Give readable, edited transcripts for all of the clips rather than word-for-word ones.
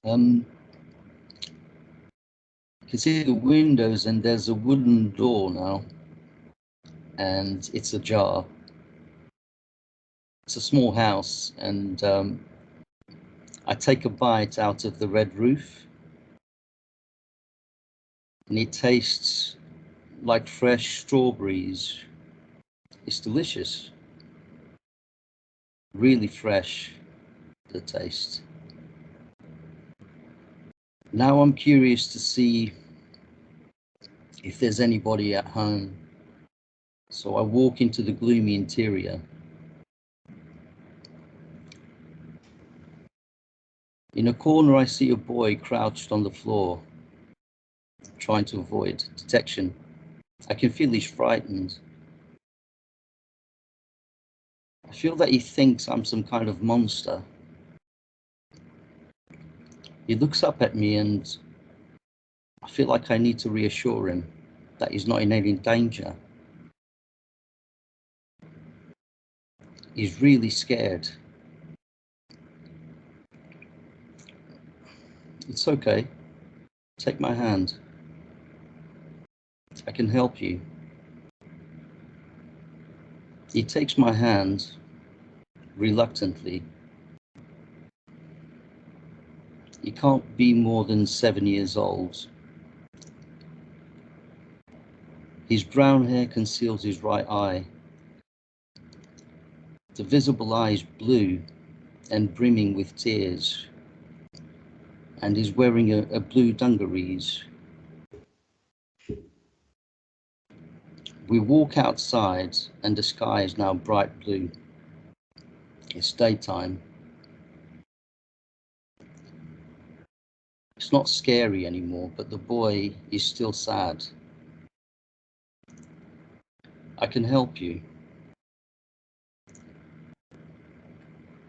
You can see the windows, and there's a wooden door now, and it's ajar. It's a small house, and I take a bite out of the red roof, and it tastes like fresh strawberries. It's delicious, really fresh, the taste. Now I'm curious to see if there's anybody at home. So I walk into the gloomy interior. In a corner, I see a boy crouched on the floor, trying to avoid detection. I can feel he's frightened. I feel that he thinks I'm some kind of monster. He looks up at me, and I feel like I need to reassure him that he's not in any danger. He's really scared. It's okay. Take my hand. I can help you. He takes my hand reluctantly. He can't be more than 7 years old. His brown hair conceals his right eye. The visible eye is blue and brimming with tears, and he's wearing a blue dungarees. We walk outside, and the sky is now bright blue. It's daytime. It's not scary anymore, but the boy is still sad. I can help you.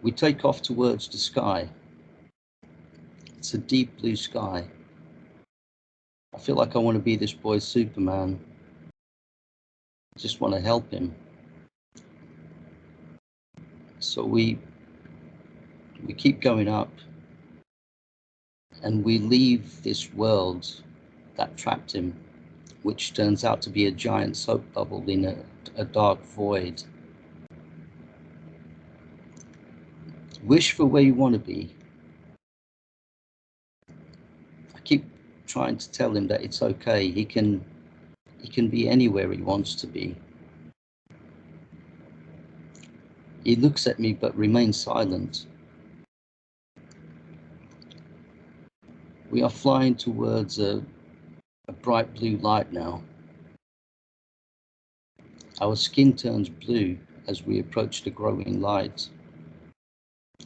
We take off towards the sky. It's a deep blue sky. I feel like I want to be this boy's Superman. I just want to help him. So we keep going up, and we leave this world that trapped him, which turns out to be a giant soap bubble in a dark void. Wish for where you want to be. I keep trying to tell him that it's okay. He can be anywhere he wants to be. He looks at me but remains silent. We are flying towards a bright blue light now. Our skin turns blue as we approach the growing light.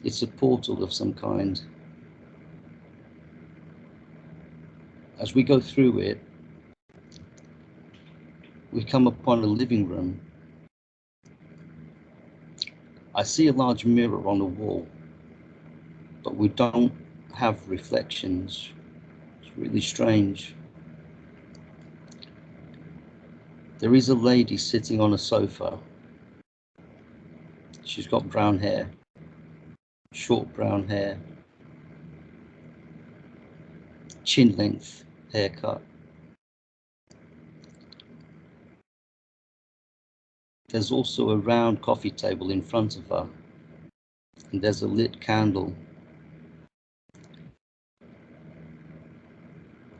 It's a portal of some kind. As we go through it, we come upon a living room. I see a large mirror on the wall, but we don't have reflections. It's really strange. There is a lady sitting on a sofa. She's got brown hair, short brown hair, chin length haircut. There's also a round coffee table in front of her, and there's a lit candle.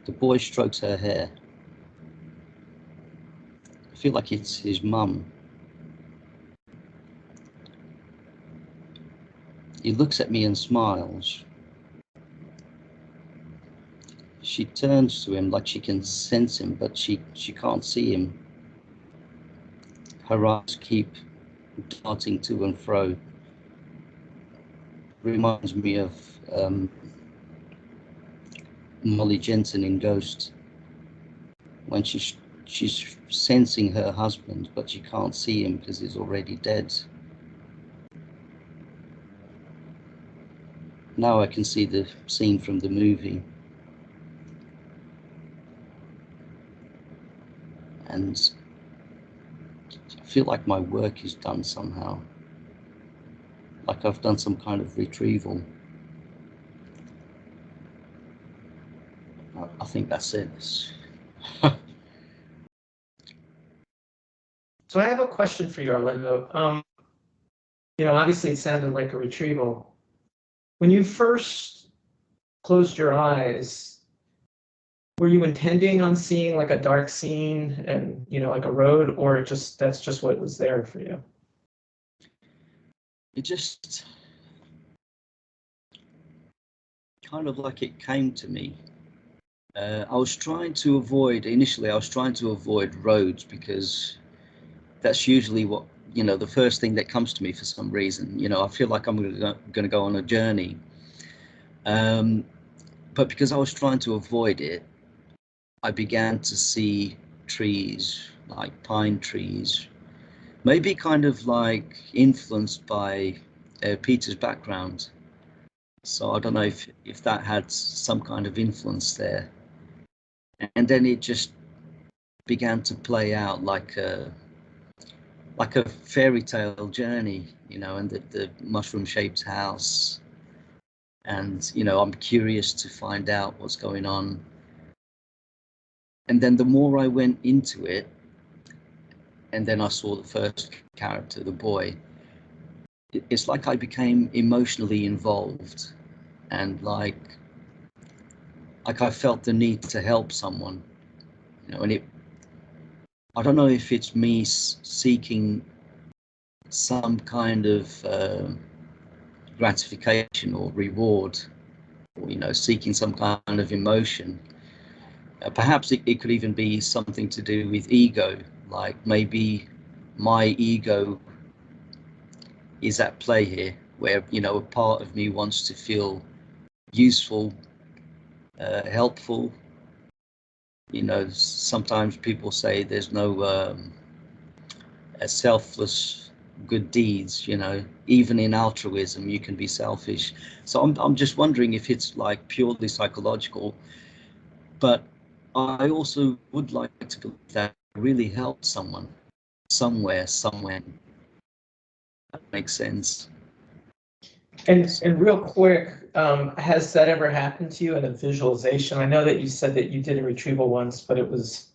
The boy strokes her hair. I feel like it's his mum. He looks at me and smiles. She turns to him like she can sense him, but she can't see him. Her eyes keep darting to and fro. Reminds me of Molly Jensen in Ghost, when she's sensing her husband, but she can't see him because he's already dead. Now I can see the scene from the movie. And I feel like my work is done somehow. Like I've done some kind of retrieval. I think that's it. So I have a question for you, Orlando. Obviously it sounded like a retrieval. When you first closed your eyes, were you intending on seeing like a dark scene and, like a road, or that's just what was there for you? It just kind of like it came to me. I was trying to avoid, initially I was trying to avoid roads because that's usually what, the first thing that comes to me for some reason. I feel like I'm going to go on a journey. But because I was trying to avoid it, I began to see trees, like pine trees, maybe kind of like influenced by Peter's background. So I don't know if that had some kind of influence there. And then it just began to play out like a fairy tale journey, and the mushroom shaped house. And, I'm curious to find out what's going on. And then the more I went into it, and then I saw the first character, the boy, it's like I became emotionally involved, and like I felt the need to help someone, and I don't know if it's me seeking some kind of gratification or reward, or, seeking some kind of emotion. Perhaps it could even be something to do with ego, like maybe my ego is at play here, where, a part of me wants to feel useful, helpful. Sometimes people say there's no selfless good deeds, even in altruism you can be selfish. So I'm just wondering if it's like purely psychological, but I also would like to believe that really helped someone somewhere, somewhen. That makes sense. And real quick, has that ever happened to you in a visualization? I know that you said that you did a retrieval once, but it was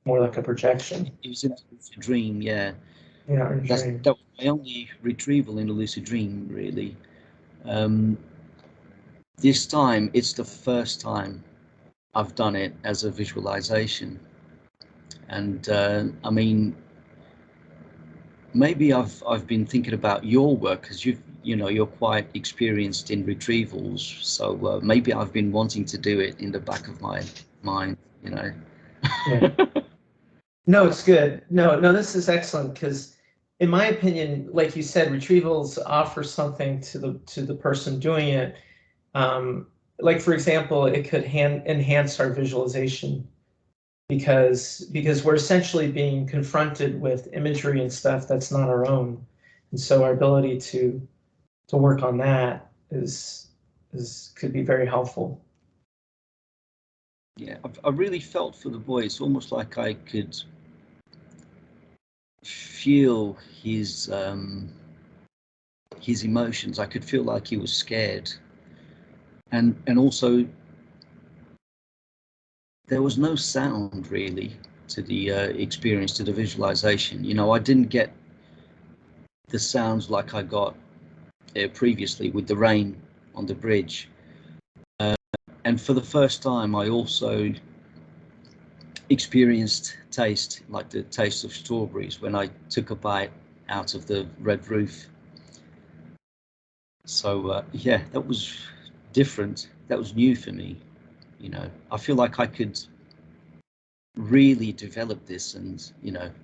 more like a projection. It was in a lucid dream, yeah. Yeah, in a dream. That was my only retrieval in a lucid dream, really. This time, it's the first time I've done it as a visualization. And I mean, maybe I've been thinking about your work because you're quite experienced in retrievals. So maybe I've been wanting to do it in the back of my mind, Yeah. No, it's good. No, this is excellent because, in my opinion, like you said, retrievals offer something to the person doing it. Like for example, it could enhance our visualization because we're essentially being confronted with imagery and stuff that's not our own, and so our ability to work on that could be very helpful. Yeah, I really felt for the boy. It's almost like I could feel his emotions. I could feel like he was scared, and also there was no sound really to the experience, to the visualization. I didn't get the sounds like I got previously with the rain on the bridge. And for the first time, I also experienced taste, like the taste of strawberries when I took a bite out of the red roof. So yeah, that was different. That was new for me. I feel like I could really develop this, and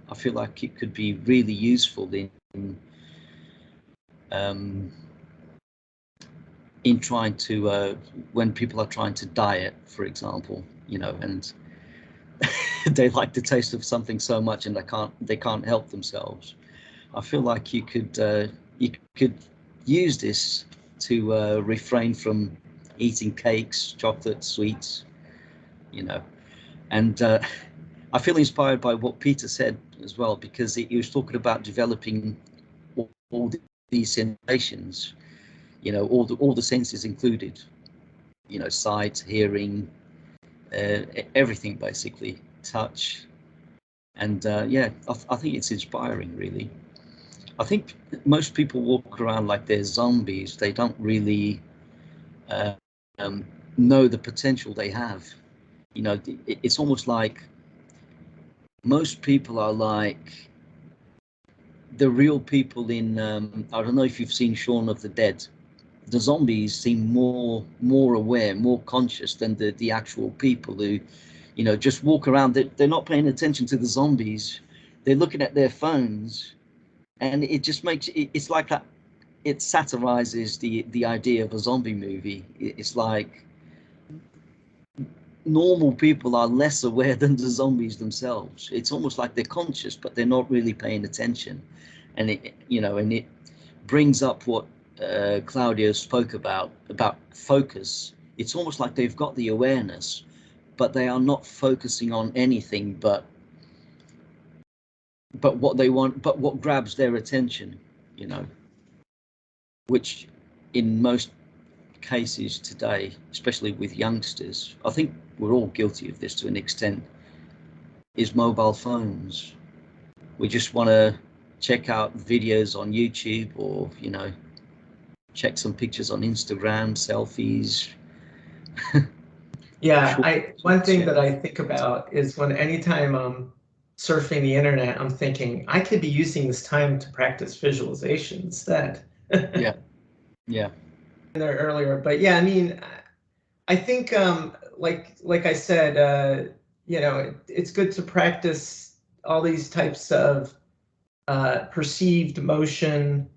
I feel like it could be really useful in trying to when people are trying to diet, for example, and they like the taste of something so much and they can't help themselves. I feel like you could use this to refrain from eating cakes, chocolate, sweets, and I feel inspired by what Peter said as well, because he was talking about developing all these sensations, all the senses included, sight, hearing, everything basically, touch, and yeah, I think it's inspiring, really. I think most people walk around like they're zombies. They don't really uh, um, know the potential they have. You know, it's almost like most people are like the real people in, I don't know if you've seen Shaun of the Dead. The zombies seem more aware, more conscious than the actual people who, you know, just walk around. They're not paying attention to the zombies. They're looking at their phones, and it just makes it's like that. It satirizes the idea of a zombie movie. It's like normal people are less aware than the zombies themselves. It's almost like they're conscious, but they're not really paying attention. And it, you know, and it brings up what Claudio spoke about focus. It's almost like they've got the awareness, but they are not focusing on anything but what they want, but what grabs their attention, you know, which in most cases today, especially with youngsters, I think we're all guilty of this to an extent, is mobile phones. We just want to check out videos on YouTube, or, you know, check some pictures on Instagram, selfies. Yeah, Short one clips, thing yeah. that I think about is when anytime I'm surfing the internet, I'm thinking I could be using this time to practice visualization instead. Yeah, yeah, There earlier, but yeah, I mean, I think like I said, you know, it's good to practice all these types of perceived motion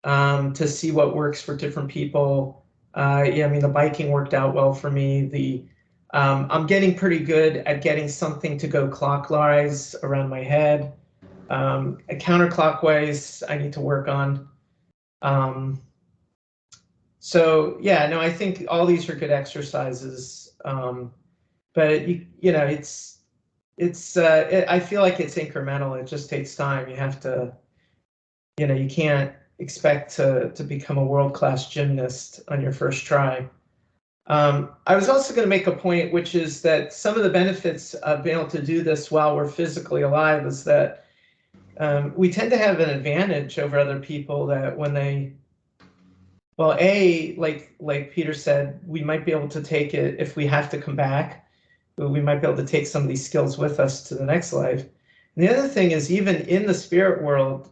to see what works for different people. Yeah, I mean, the biking worked out well for me. I'm getting pretty good at getting something to go clockwise around my head. Counterclockwise, I need to work on. So yeah, no, I think all these are good exercises. But you know, I feel like it's incremental. It just takes time. You have to, you know, you can't expect to become a world-class gymnast on your first try. I was also going to make a point, which is that some of the benefits of being able to do this while we're physically alive is that we tend to have an advantage over other people that when they, well, like Peter said, we might be able to take it if we have to come back. We might be able to take some of these skills with us to the next life. And the other thing is, even in the spirit world,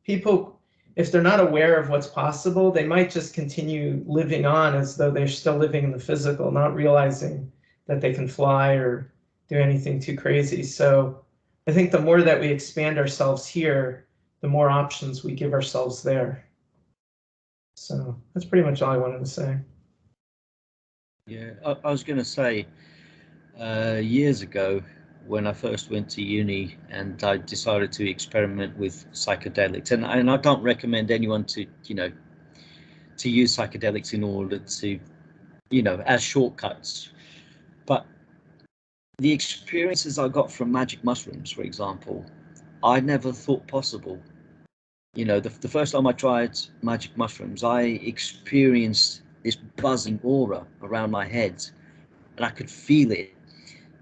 people, if they're not aware of what's possible, they might just continue living on as though they're still living in the physical, not realizing that they can fly or do anything too crazy. So I think the more that we expand ourselves here, the more options we give ourselves there. So that's pretty much all I wanted to say. yeah. I was going to say, years ago, when I first went to uni and I decided to experiment with psychedelics, and I don't recommend anyone to, you know, to use psychedelics in order to, you know, as shortcuts. But the experiences I got from magic mushrooms, for example, I never thought possible. You know, the first time I tried magic mushrooms, I experienced this buzzing aura around my head, and I could feel it.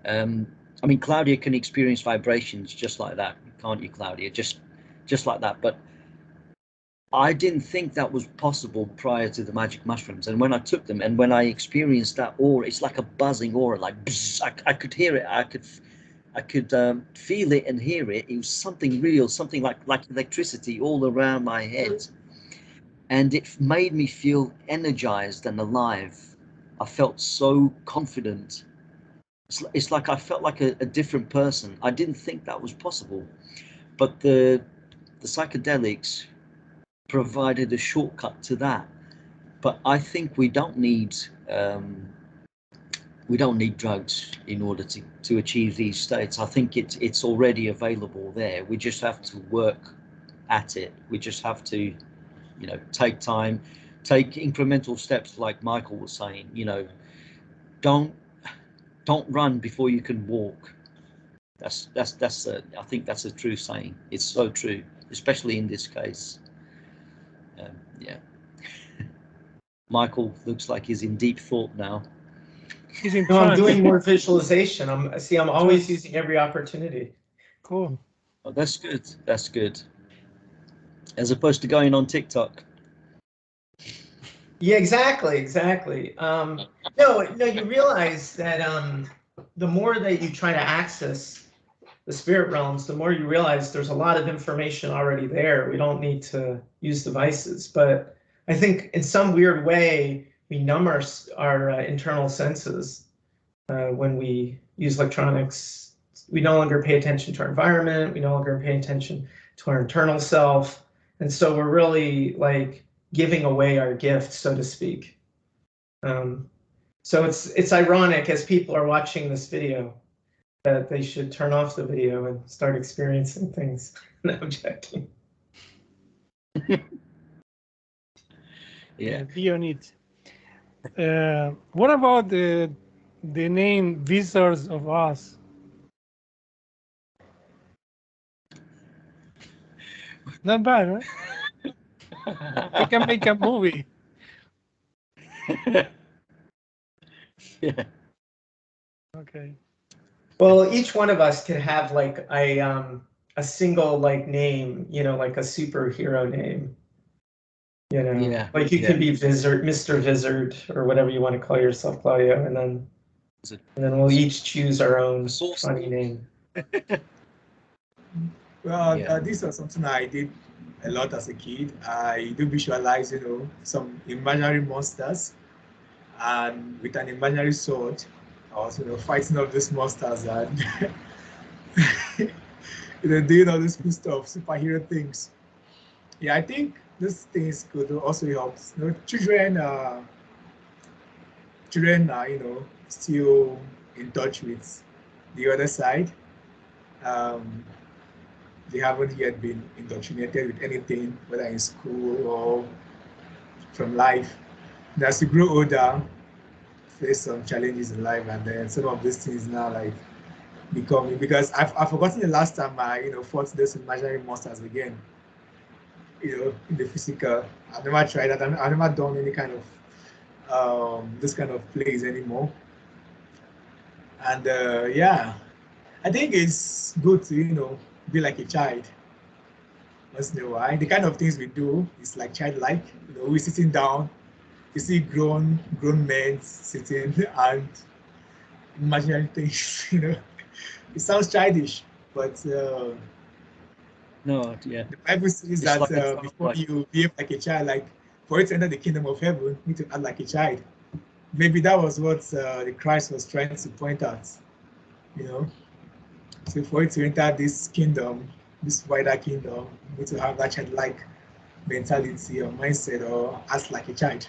Um, I mean, Claudia can experience vibrations just like that, can't you, Claudia? Just like that. But I didn't think that was possible prior to the magic mushrooms. And when I took them, and when I experienced that aura, it's like a buzzing aura, like bzz, I could hear it. I could feel it and hear it. It was something real, something like electricity all around my head, and it made me feel energized and alive. I felt so confident. It's like I felt like a different person. I didn't think that was possible, but the psychedelics provided a shortcut to that. But I think we don't need drugs in order to achieve these states. I think it's already available there. We just have to work at it. We just have to, you know, take time, take incremental steps, like Michael was saying. You know, don't don't run before you can walk. I think that's a true saying. It's so true, especially in this case. Yeah. Michael looks like he's in deep thought now. He's in No, I'm trance. doing more visualization. I'm always using every opportunity. Cool. Oh, that's good. That's good. As opposed to going on TikTok. Yeah, exactly. No, you realize that the more that you try to access the spirit realms, the more you realize there's a lot of information already there. We don't need to use devices. But I think in some weird way, we numb our internal senses when we use electronics. We no longer pay attention to our environment. We no longer pay attention to our internal self. And so we're really like giving away our gift, so to speak. So it's ironic as people are watching this video that they should turn off the video and start experiencing things. No, I'm joking. Yeah. Be on it. What about the name Visitors of Us? Not bad, right? We can make a movie. Yeah. Okay. Well, each one of us could have like a single like name, like a superhero name. Yeah. Like you can be Mr. Vizard, or whatever you want to call yourself, Claudio, and then we'll each choose our own funny name. Well, Yeah. this was something I did a lot as a kid. I do visualize, some imaginary monsters, and with an imaginary sword, I was, fighting off these monsters and doing all this cool stuff, superhero things. Yeah, I think these things could also help. Children are, still in touch with the other side. They haven't yet been indoctrinated with anything, whether in school or from life. And as you grow older, face some challenges in life, and then some of these things now like becoming, because I've forgotten the last time I fought those imaginary monsters again. In the physical, I've never tried that. I've never done any kind of this kind of plays anymore. And yeah, I think it's good to be like a child once in a while. The kind of things we do is like childlike. We're sitting down, you see grown men sitting and imaginary things. It sounds childish, but No, yeah. the Bible says that before you behave like a child, like for you to enter the kingdom of heaven, you need to act like a child. Maybe that was what the Christ was trying to point out. So for you to enter this kingdom, this wider kingdom, you need to have that childlike mentality or mindset, or act like a child.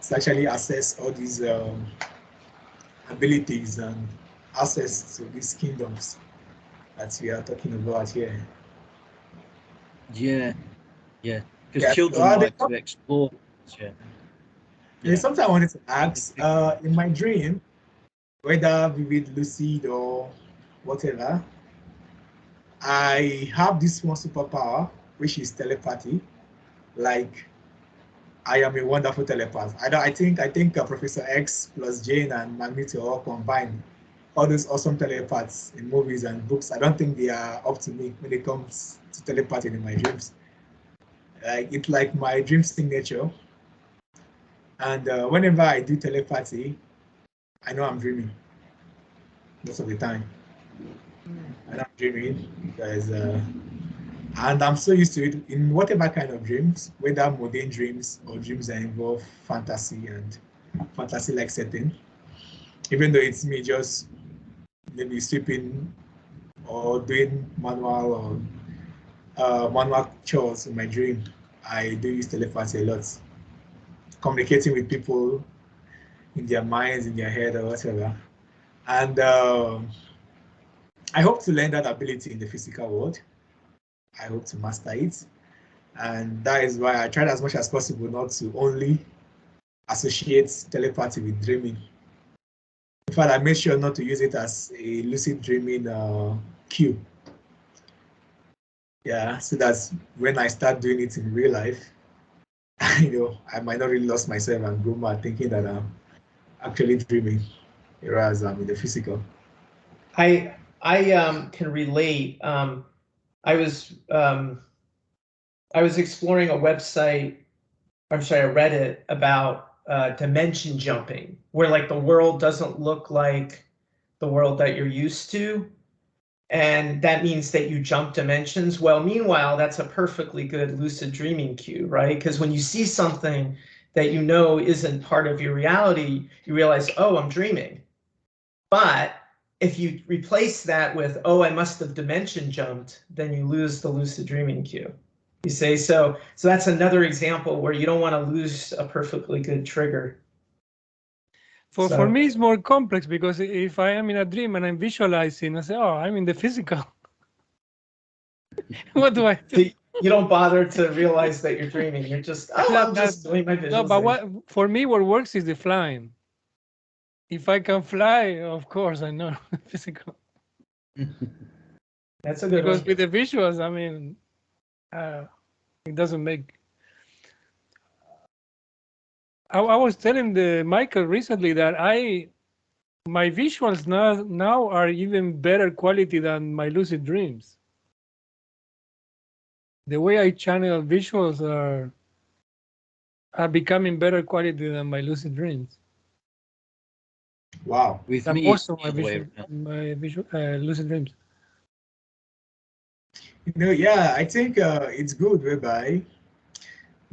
To actually access all these abilities and access to these kingdoms that we are talking about here. Yeah. Because children like to explore. There's something I wanted to ask. In my dream, whether vivid, lucid, or whatever, I have this one superpower, which is telepathy. Like, I am a wonderful telepath. I think Professor X plus Jane and Magneto all combined. All those awesome telepaths in movies and books, I don't think they are up to me when it comes to telepathy in my dreams. It's like my dream signature. And whenever I do telepathy, I know I'm dreaming most of the time. I know I'm dreaming because, and I'm so used to it in whatever kind of dreams, whether mundane dreams or dreams that involve fantasy and fantasy-like setting. Even though it's me just maybe sweeping or doing manual chores in my dream, I do use telepathy a lot. Communicating with people in their minds, in their head, or whatever. And I hope to learn that ability in the physical world. I hope to master it. And that is why I tried as much as possible not to only associate telepathy with dreaming. In fact, I made sure not to use it as a lucid dreaming cue. Yeah, so that's when I start doing it in real life, I might not really lose myself and go mad thinking that I'm actually dreaming. whereas in the physical. I can relate. I was exploring a website, I'm sorry, a Reddit about dimension jumping, where like the world doesn't look like the world that you're used to. And that means that you jump dimensions. Well, meanwhile, that's a perfectly good lucid dreaming cue, right? Because when you see something that you know isn't part of your reality, you realize, oh, I'm dreaming. But if you replace that with, oh, I must have dimension jumped, then you lose the lucid dreaming cue. You say, so that's another example where you don't want to lose a perfectly good trigger. For me, it's more complex, because if I am in a dream and I'm visualizing, I say, oh, I'm in the physical. What do I do? You don't bother to realize that you're dreaming. You're just, oh, I'm just doing my visualization. No, but for me, what works is the flying. If I can fly, of course, I know physical. That's a good because one. with the visuals, I mean, it doesn't make. I was telling Michael recently that my visuals now are even better quality than my lucid dreams. The way I channel visuals are becoming better quality than my lucid dreams. Wow. With Than me, most of it's the other way around. lucid dreams. Yeah, I think it's good whereby,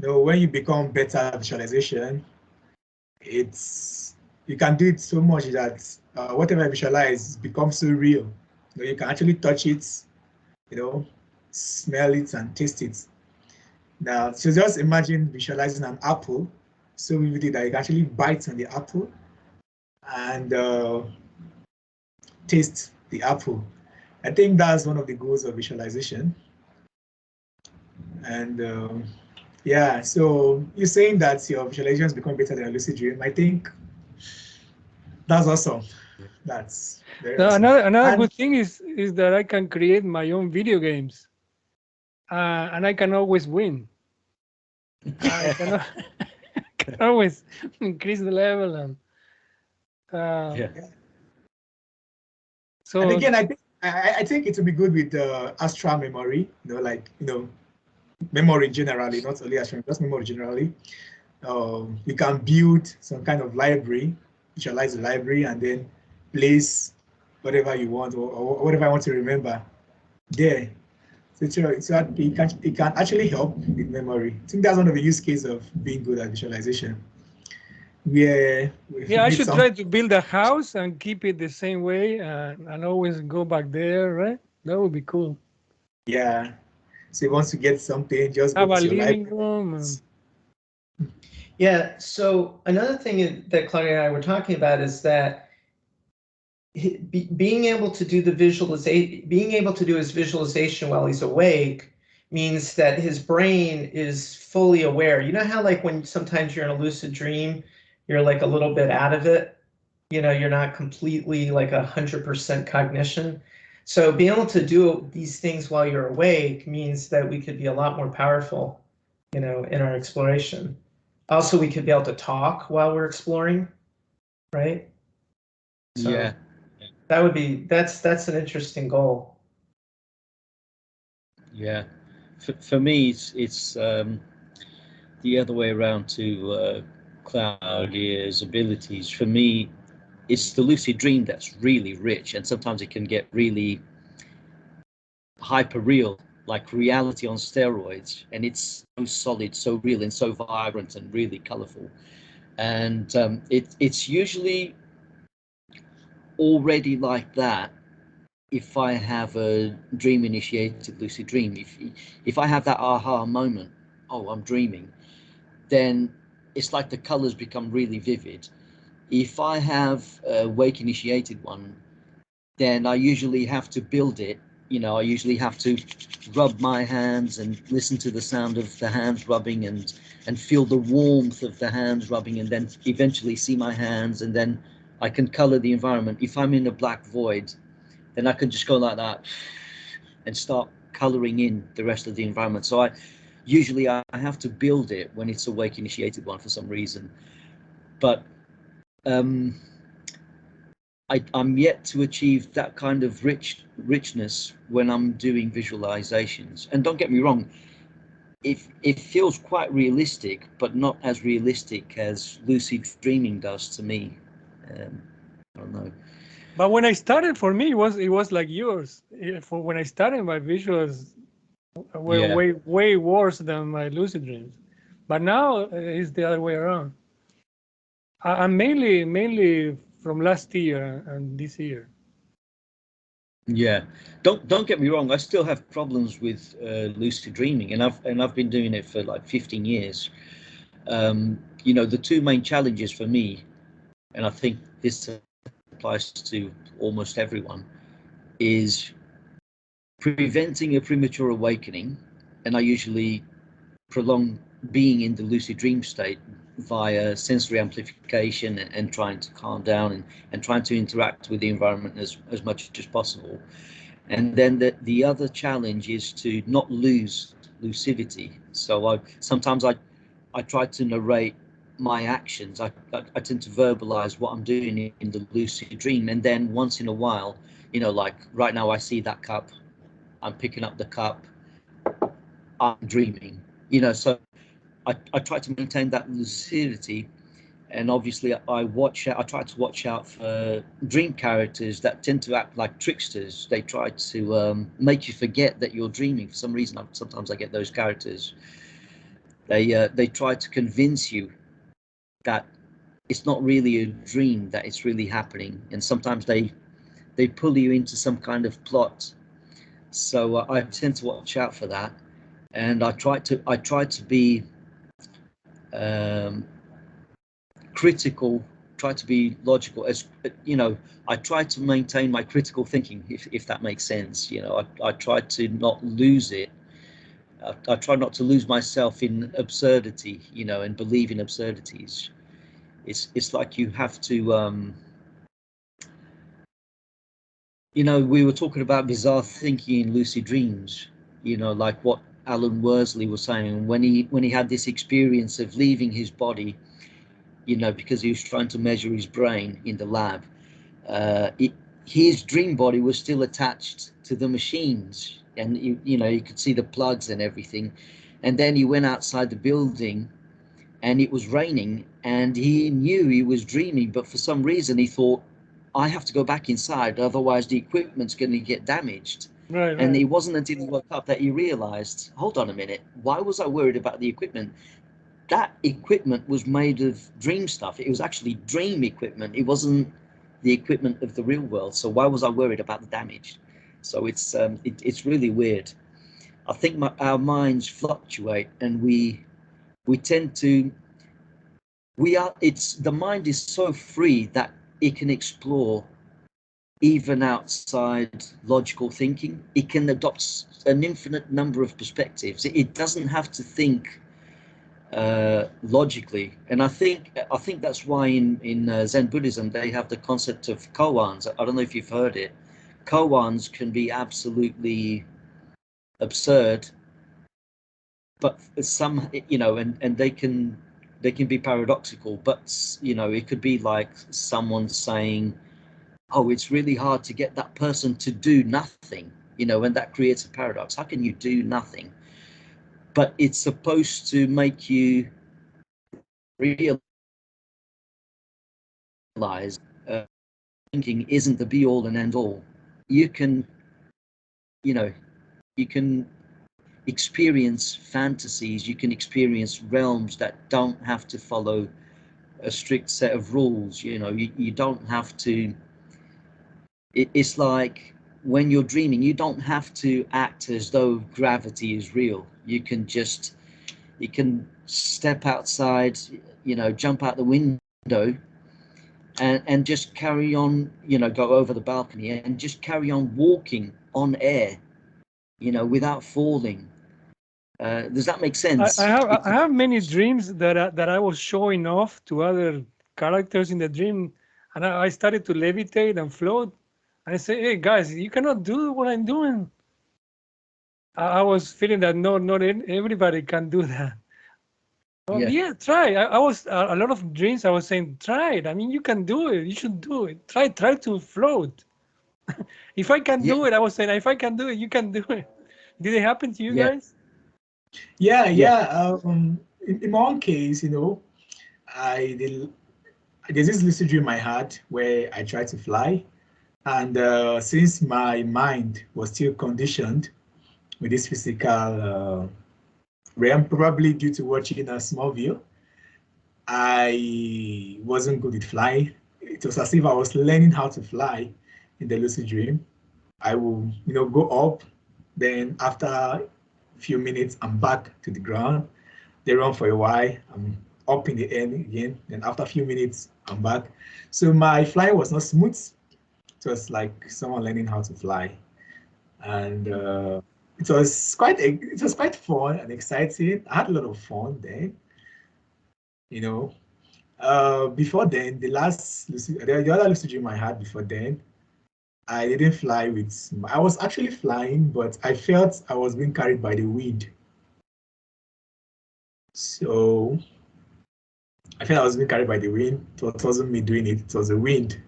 when you become better at visualization, you can do it so much that whatever you visualize becomes so real. You can actually touch it, smell it and taste it. Now, so just imagine visualizing an apple so vividly that you can actually bite on the apple and taste the apple. I think that's one of the goals of visualization. And yeah, so you're saying that your visualizations become better than a lucid dream. I think that's awesome. That's very awesome. Another good thing is that I can create my own video games, and I can always win. I can always increase the level and. So and again, I think it would be good with astral memory. Memory generally, not only astral, just memory generally. You can build some kind of library, visualize the library, and then place whatever you want or whatever I want to remember there. So it can actually help with memory. I think that's one of the use cases of being good at visualization. I should try to build a house and keep it the same way and always go back there, right? That would be cool. Yeah. So once you get something, just have go a to your living library. room. Yeah. So another thing that Claudia and I were talking about is that being able to do his visualization while he's awake means that his brain is fully aware. You know how like when sometimes you're in a lucid dream, you're like a little bit out of it. You're not completely like 100% cognition. So being able to do these things while you're awake means that we could be a lot more powerful, in our exploration. Also, we could be able to talk while we're exploring, right? So Yeah. that's an interesting goal. Yeah. For me, it's the other way around to Claudia's abilities. For me, it's the lucid dream that's really rich, and sometimes it can get really hyper real, like reality on steroids, and it's so solid, so real, and so vibrant and really colorful. And it's usually already like that if I have a dream initiated lucid dream. If I have that aha moment, oh, I'm dreaming, then it's like the colors become really vivid. If I have a wake initiated one, then I usually have to build it. I usually have to rub my hands and listen to the sound of the hands rubbing and feel the warmth of the hands rubbing, and then eventually see my hands, and then I can color the environment. If I'm in a black void, then I can just go like that and start coloring in the rest of the environment. So I have to build it when it's a wake initiated one for some reason. But I'm yet to achieve that kind of richness when I'm doing visualizations. And don't get me wrong, it feels quite realistic, but not as realistic as lucid dreaming does to me. I don't know. But when I started, for me, it was like yours. For when I started, my visuals were way worse than my lucid dreams. But now it's the other way around. I'm mainly from last year and this year. Yeah, don't get me wrong. I still have problems with lucid dreaming, and I've been doing it for like 15 years. You know, the two main challenges for me, and I think this applies to almost everyone, is preventing a premature awakening, and I usually prolong being in the lucid dream state via sensory amplification and trying to calm down and trying to interact with the environment as much as possible. And then the other challenge is to not lose lucidity. So sometimes I try to narrate my actions. I tend to verbalize what I'm doing in the lucid dream, and then once in a while, you know, like right now I see that cup, I'm picking up the cup, I'm dreaming, you know. So I try to maintain that lucidity, and obviously I try to watch out for dream characters that tend to act like tricksters. They try to make you forget that you're dreaming. For some reason, sometimes I get those characters. They try to convince you that it's not really a dream, that it's really happening, and sometimes they pull you into some kind of plot. So I tend to watch out for that, and I try to be critical, try to be logical, as you know. I try to maintain my critical thinking, if that makes sense. You know, I try to not lose it. I try not to lose myself in absurdity, you know, and believe in absurdities. It's like you have to, you know, we were talking about bizarre thinking in lucid dreams, you know, like what Alan Worsley was saying when he had this experience of leaving his body, you know, because he was trying to measure his brain in the lab. His dream body was still attached to the machines, and you know, you could see the plugs and everything. And then he went outside the building, and it was raining, and he knew he was dreaming, but for some reason he thought, I have to go back inside, otherwise the equipment's going to get damaged. Right. And it wasn't until he woke up that he realized, hold on a minute, why was I worried about the equipment? That equipment was made of dream stuff. It was actually dream equipment. It wasn't the equipment of the real world. So why was I worried about the damage? So it's really weird. I think our minds fluctuate, and we tend to, the mind is so free that it can explore even outside logical thinking. It can adopt an infinite number of perspectives. It doesn't have to think logically, and I think that's why in Zen Buddhism they have the concept of koans. I don't know if you've heard it. Koans can be absolutely absurd, but some, you know, and they can be paradoxical. But you know, it could be like someone saying, "Oh, it's really hard to get that person to do nothing," you know, and that creates a paradox. How can you do nothing? But it's supposed to make you realize thinking isn't the be all and end all. You can, you know, you can experience fantasies, you can experience realms that don't have to follow a strict set of rules. You know, you don't have to, it's like when you're dreaming, you don't have to act as though gravity is real. You can step outside, you know, jump out the window and just carry on, you know, go over the balcony and just carry on walking on air, you know, without falling. Does that make sense? I have many dreams that I was showing off to other characters in the dream, and I started to levitate and float. And I say, hey guys, you cannot do what I'm doing. I was feeling that not everybody can do that. Oh, yeah, try. I was a lot of dreams. I was saying, try it. I mean, you can do it. You should do it. Try to float. If I can do it, I was saying, if I can do it, you can do it. Did it happen to you guys? Yeah. In my own case, you know, there's this lucid dream I had where I tried to fly, and since my mind was still conditioned with this physical realm, probably due to watching a small view, I wasn't good at flying. It was as if I was learning how to fly in the lucid dream. I will, you know, go up, then after a few minutes, I'm back to the ground. They run for a while, I'm up in the air again, then after a few minutes, I'm back. So my flying was not smooth. It was like someone learning how to fly, and it was quite fun and exciting. I had a lot of fun then, you know. Before then, the other lucid dream I had before then, I didn't fly with. I was actually flying, but I felt I was being carried by the wind. So I felt I was being carried by the wind. It wasn't me doing it; it was the wind.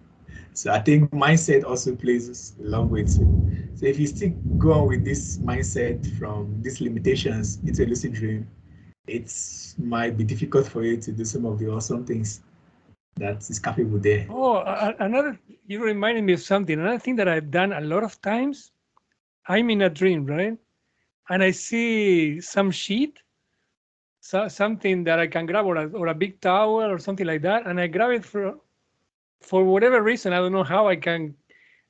So I think mindset also plays along with it. So if you still go on with this mindset from these limitations into a lucid dream, it might be difficult for you to do some of the awesome things that is capable there. Oh, you reminded me of something. Another thing that I've done a lot of times, I'm in a dream, right? And I see some sheet, something that I can grab, or a big towel or something like that, and I grab it for whatever reason. I don't know how I can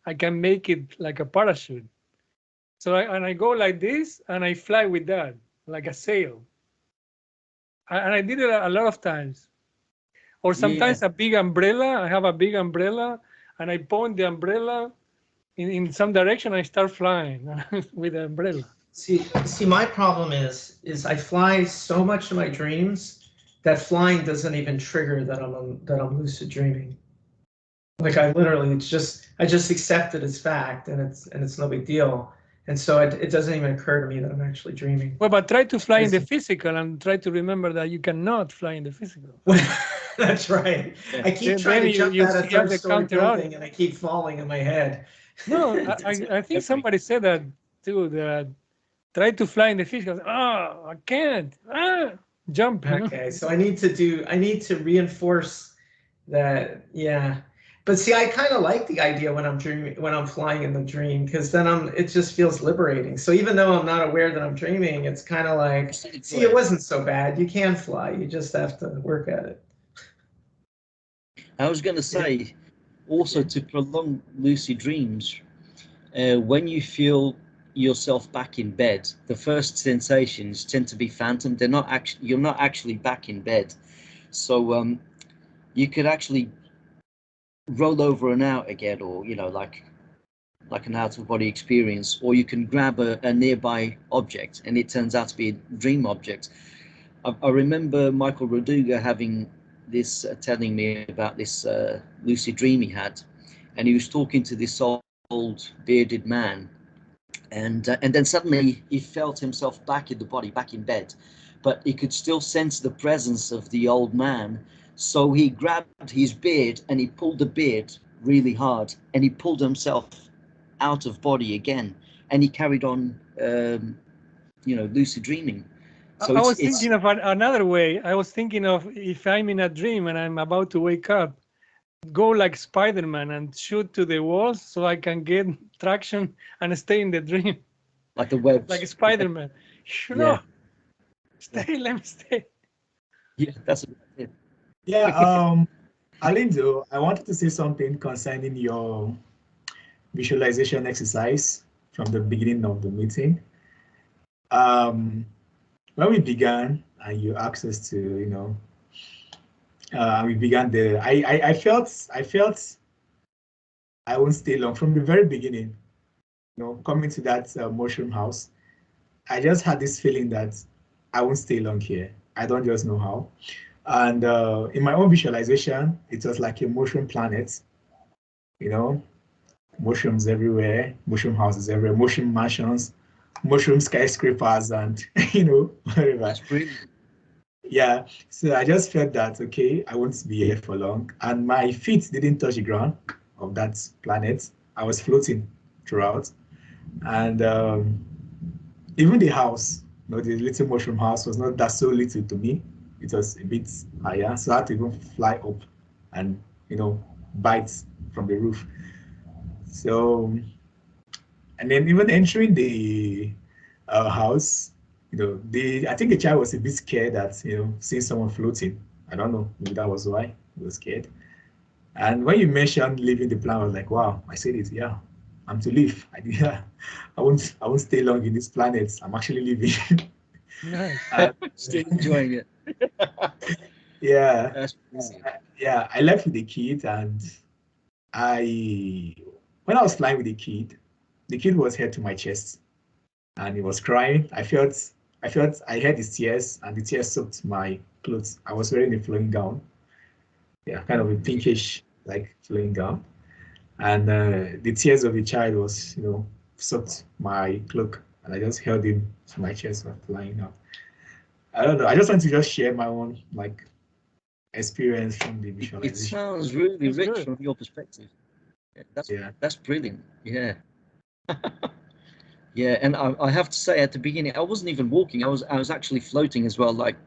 make it like a parachute. So I go like this, and I fly with that, like a sail. And I did it a lot of times. Or sometimes a big umbrella. I have a big umbrella, and I point the umbrella in some direction. I start flying with the umbrella. See, my problem is I fly so much in my dreams that flying doesn't even trigger that I'm lucid dreaming. Like I just accept it as fact, and it's no big deal. And so it doesn't even occur to me that I'm actually dreaming. Well, but try to fly in the physical and try to remember that you cannot fly in the physical. That's right. Yeah. I keep trying to jump out of third-story building, and I keep falling in my head. No, I think somebody said that too. That try to fly in the physical. Oh, I can't. Jump. Okay, so I need to reinforce that. Yeah. But see, I kind of like the idea when I'm dreaming, when I'm flying in the dream, because then it just feels liberating. So even though I'm not aware that I'm dreaming, it's kind of like, see, it wasn't so bad. You can fly. You just have to work at it. I was going to say, also to prolong lucid dreams, when you feel yourself back in bed, the first sensations tend to be phantom. They're not actually, you're not actually back in bed. So you could actually roll over and out again, or like an out-of-body experience, or you can grab a nearby object and it turns out to be a dream object. I remember Michael Roduga having this, telling me about this lucid dream he had, and he was talking to this old bearded man, and then suddenly he felt himself back in the body, back in bed, but he could still sense the presence of the old man. So he grabbed his beard and he pulled the beard really hard, and he pulled himself out of body again, and he carried on, lucid dreaming. So I was thinking of another way. I was thinking of, if I'm in a dream and I'm about to wake up, go like Spider-Man and shoot to the walls so I can get traction and stay in the dream. Like the webs. Like Spider-Man. No, stay, let me stay. Yeah, that's it. Yeah, Alindo, I wanted to say something concerning your visualization exercise from the beginning of the meeting. When we began and you asked us to, we began I felt I won't stay long from the very beginning. Coming to that mushroom house, I just had this feeling that I won't stay long here. I don't just know how. And in my own visualization, it was like a mushroom planet, mushrooms everywhere, mushroom houses everywhere, mushroom mansions, mushroom skyscrapers, and whatever. That's brilliant. Yeah, so I just felt that, okay, I won't be here for long. And my feet didn't touch the ground of that planet. I was floating throughout. And even the house, the little mushroom house was not that so little to me. It was a bit higher. So I had to even fly up and, bite from the roof. So, and then even entering the house, I think the child was a bit scared that, seeing someone floating. I don't know, maybe that was why he was scared. And when you mentioned leaving the planet, I was like, wow, I said it, yeah, I'm to leave. I won't stay long in this planet. I'm actually leaving. Nice. Still enjoying it. Yeah. That's brilliant. Yeah, I left with the kid, and when I was flying with the kid was head to my chest, and he was crying. I heard his tears, and the tears soaked my clothes. I was wearing a flowing gown, yeah, kind of a pinkish like flowing gown, and the tears of the child was, soaked my cloak, and I just held him to my chest while flying out. I don't know. I just want to just share my own like experience from the It visualization. sounds really That's rich good. from your perspective. Yeah. That's brilliant. Yeah. Yeah, and I have to say at the beginning I wasn't even walking. I was actually floating as well, like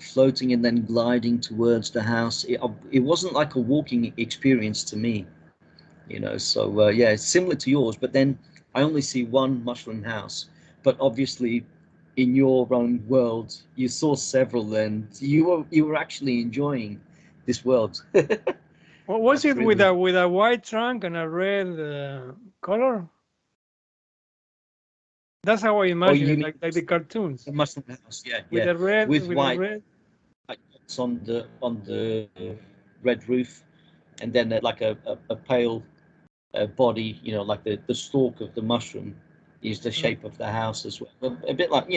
floating and then gliding towards the house. It wasn't like a walking experience to me, So yeah, it's similar to yours. But then I only see one mushroom house. But obviously, in your own world, you saw several, and you were actually enjoying this world. What was That's it with brilliant. a white trunk and a red color? That's how I Oh, imagine you it, mean like the cartoons. the mushroom house? Yeah, With yeah. a red, With with a white red. dots on the red roof, and then like a pale body, like the stalk of the mushroom is the shape of the house as well. A bit like,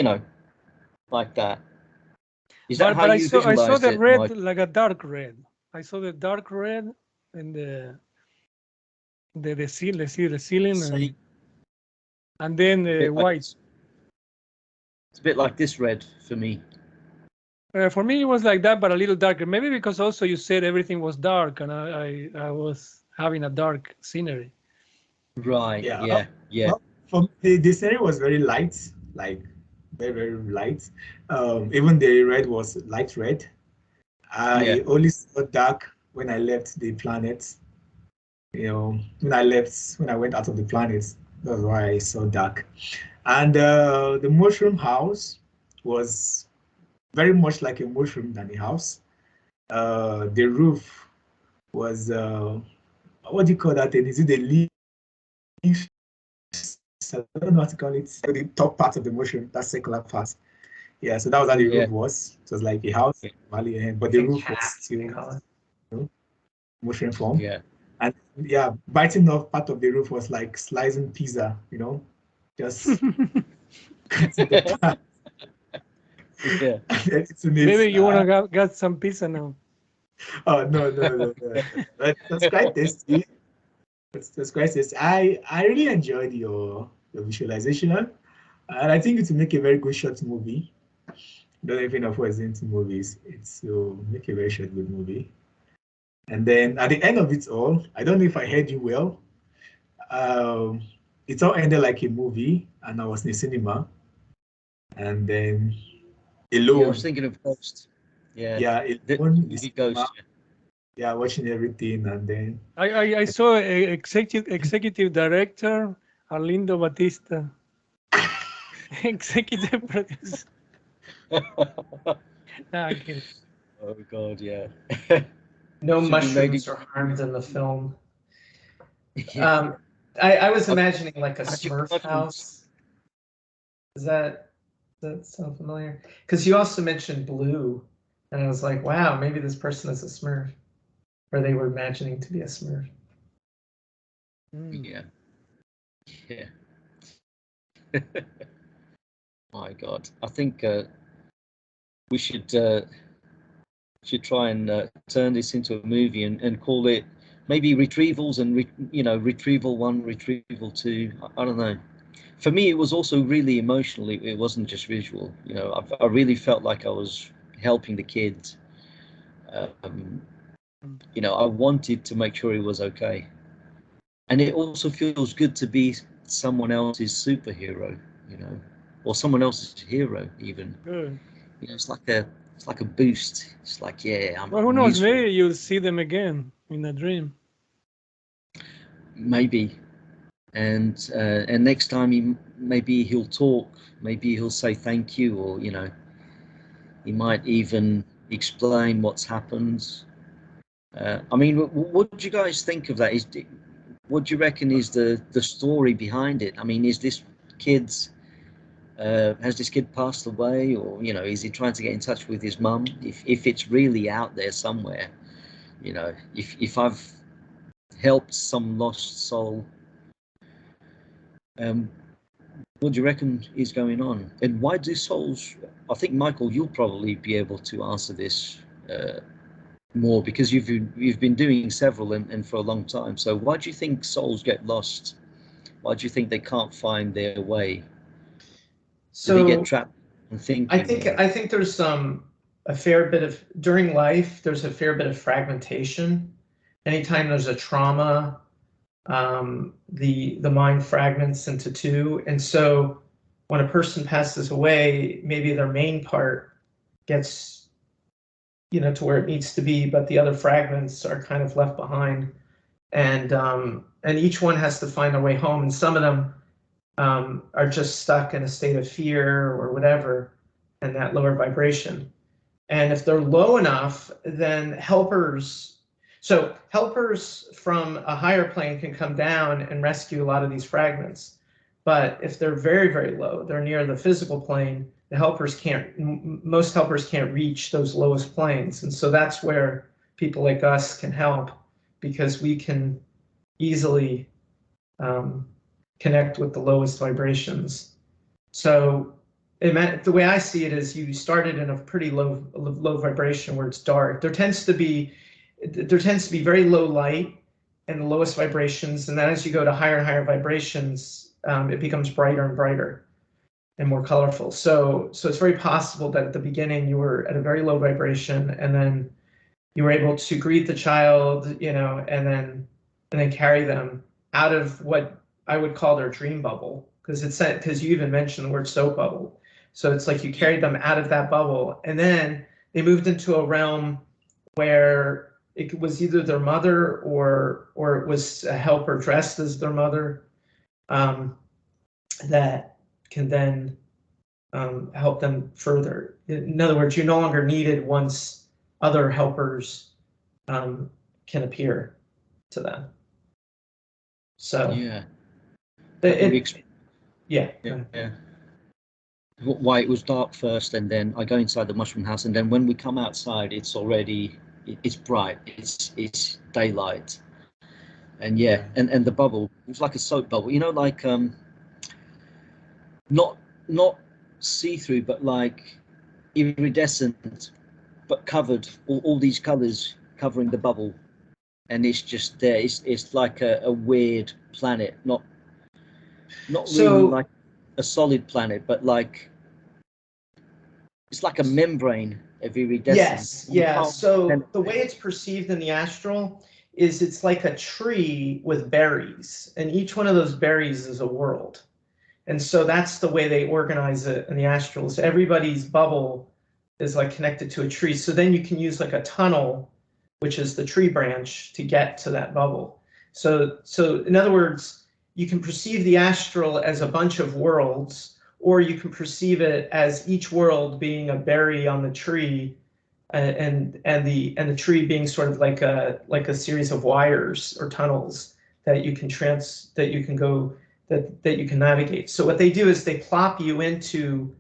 like that. Is that how But you I saw visualized the it, red, Mike? like a dark red. I saw the dark red and the ceiling Say and then a the bit like white. this. It's a bit like this red for me. For me, it was like that, but a little darker. Maybe because also you said everything was dark, and I was having a dark scenery. Right. Yeah. Yeah. Yeah. Well, for the scenery was very light, like very, very light. Even the red was light red. Yeah. I only saw dark when I left the planet. When I went out of the planet, that's why I saw dark. And the mushroom house was very much like a mushroom than a house. The roof was, what do you call that thing? Is it the leaf? I don't know how to call it. So the top part of the mushroom, that circular part. Yeah, so that was how the Yeah. roof was. It was like a house, valley, but the roof was still mushroom form. Yeah. And yeah, biting off part of the roof was like slicing pizza, just cutting the part. Yeah. Maybe you want to get some pizza now. Oh no. But that's quite tasty. That's quite tasty. I really enjoyed your visualization, and I think it will make a very good short movie. Don't even know if was into movies. It's will make a very short good movie. And then at the end of it all, I don't know if I heard you well. It all ended like a movie, and I was in the cinema, and then Yeah. I was alone. thinking of Ghost. Yeah. Yeah, The alone in the movie cinema. Ghost. Yeah, watching everything, and then I saw executive director Arlindo Batista, executive producer. Nah, I'm kidding. Oh God, yeah. No Should be made mushrooms are harmed in the film. Yeah. I was imagining like a Magic Smurf mushrooms. house. Does that sound familiar? Because you also mentioned blue, and I was like, wow, maybe this person is a Smurf, or they were imagining to be a Smurf. Yeah. Yeah. My God, I think we should try and turn this into a movie and call it maybe Retrievals and Retrieval 1, Retrieval 2. I don't know. For me, it was also really emotional. It wasn't just visual. I really felt like I was helping the kids. You know, I wanted to make sure he was okay. And it also feels good to be someone else's superhero, you know, or someone else's hero even. Good. You know, it's like a boost. It's like, yeah, Well, who I'm knows? useful. Maybe you'll see them again in a dream. Maybe. And next time maybe he'll talk, maybe he'll say thank you, or, you know, he might even explain what's happened. I mean, what do you guys think of that? What do you reckon is the story behind it? I mean, is this kid's has this kid passed away, or, you know, is he trying to get in touch with his mum? If it's really out there somewhere, you know, if I've helped some lost soul, what do you reckon is going on? And why do souls? I think, Michael, you'll probably be able to answer this more, because you've been doing several and for a long time. So why do you think souls get lost? Why do you think they can't find their way? Do they get trapped in thinking? I think there's a fair bit of, during life, there's a fair bit of fragmentation. Anytime there's a trauma, the mind fragments into two. And so when a person passes away, maybe their main part gets, you know, to where it needs to be, but the other fragments are kind of left behind. And each one has to find their way home. And some of them are just stuck in a state of fear or whatever, and that lower vibration. And if they're low enough, then helpers from a higher plane can come down and rescue a lot of these fragments. But if they're very, very low, they're near the physical plane, the helpers can't, most helpers can't reach those lowest planes. And so that's where people like us can help, because we can easily connect with the lowest vibrations. So the way I see it is, you started in a pretty low vibration where it's dark. There tends to be very low light and the lowest vibrations, and then as you go to higher and higher vibrations, it becomes brighter and brighter and more colorful. So it's very possible that at the beginning you were at a very low vibration, and then you were able to greet the child, you know, and then carry them out of what I would call their dream bubble, because you even mentioned the word soap bubble. So it's like you carried them out of that bubble, and then they moved into a realm where it was either their mother or it was a helper dressed as their mother, that can then help them further. In other words, you're no longer needed once other helpers can appear to them. So Yeah. Yeah. Why it was dark first, and then I go inside the mushroom house, and then when we come outside, it's bright, it's daylight, and and the bubble, it was like a soap bubble, you know, like not see-through, but like iridescent, but covered, all these colors covering the bubble, and it's just there. It's like a weird planet, not really like a solid planet, but like it's like a membrane of iridescence. Yes, yeah. So the way it's perceived in the astral is it's like a tree with berries, and each one of those berries is a world. And so that's the way they organize it in the astral. So everybody's bubble is like connected to a tree. So then you can use like a tunnel, which is the tree branch, to get to that bubble. So in other words, you can perceive the astral as a bunch of worlds, or you can perceive it as each world being a berry on the tree, and the tree being sort of like a series of wires or tunnels that you can that you can navigate. So what they do is they plop you into